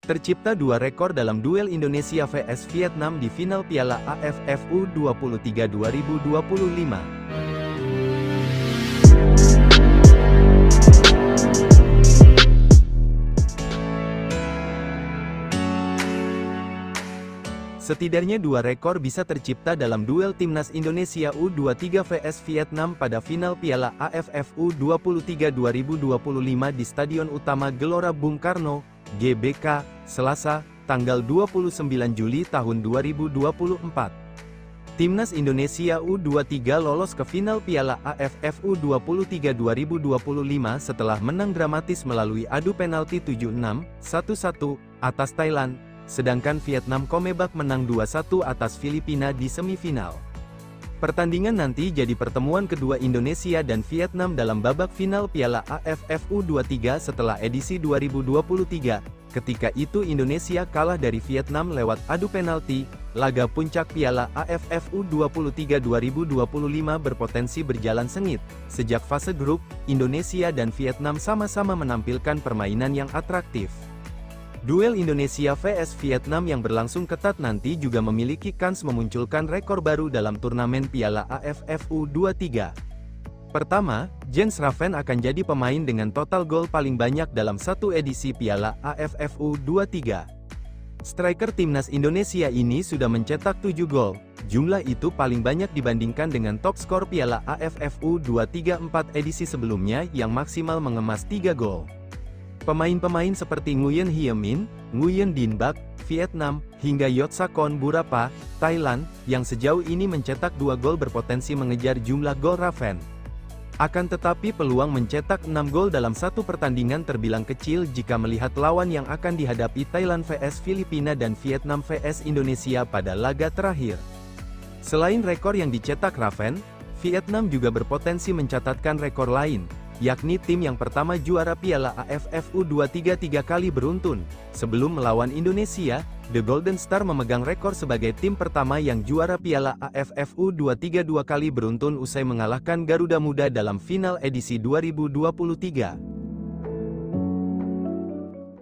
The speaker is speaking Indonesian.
Tercipta dua rekor dalam duel Indonesia vs Vietnam di final Piala AFF U23 2025. Setidaknya dua rekor bisa tercipta dalam duel Timnas Indonesia U23 vs Vietnam pada final Piala AFF U23 2025 di Stadion Utama Gelora Bung Karno, GBK, Selasa, tanggal 29 Juli tahun 2024. Timnas Indonesia U23 lolos ke final Piala AFF U23 2025 setelah menang dramatis melalui adu penalti 7-6, 1-1, atas Thailand, sedangkan Vietnam Comebak menang 2-1 atas Filipina di semifinal. Pertandingan nanti jadi pertemuan kedua Indonesia dan Vietnam dalam babak final Piala AFF U23 setelah edisi 2023. Ketika itu Indonesia kalah dari Vietnam lewat adu penalti. Laga puncak Piala AFF U23 2025 berpotensi berjalan sengit. Sejak fase grup, Indonesia dan Vietnam sama-sama menampilkan permainan yang atraktif. Duel Indonesia vs Vietnam yang berlangsung ketat nanti juga memiliki kans memunculkan rekor baru dalam turnamen Piala AFF U23. Pertama, Jens Raven akan jadi pemain dengan total gol paling banyak dalam satu edisi Piala AFF U23. Striker Timnas Indonesia ini sudah mencetak 7 gol. Jumlah itu paling banyak dibandingkan dengan top skor Piala AFF U23 4 edisi sebelumnya yang maksimal mengemas 3 gol. Pemain-pemain seperti Nguyen Hie Min, Nguyen Dinh Bach, Vietnam, hingga Yotsakhon Burapa, Thailand, yang sejauh ini mencetak 2 gol berpotensi mengejar jumlah gol Raven. Akan tetapi peluang mencetak 6 gol dalam satu pertandingan terbilang kecil jika melihat lawan yang akan dihadapi Thailand vs Filipina dan Vietnam vs Indonesia pada laga terakhir. Selain rekor yang dicetak Raven, Vietnam juga berpotensi mencatatkan rekor lain, yakni tim yang pertama juara Piala AFF U23 3 kali beruntun. Sebelum melawan Indonesia, The Golden Star memegang rekor sebagai tim pertama yang juara Piala AFF U23 2 kali beruntun usai mengalahkan Garuda Muda dalam final edisi 2023.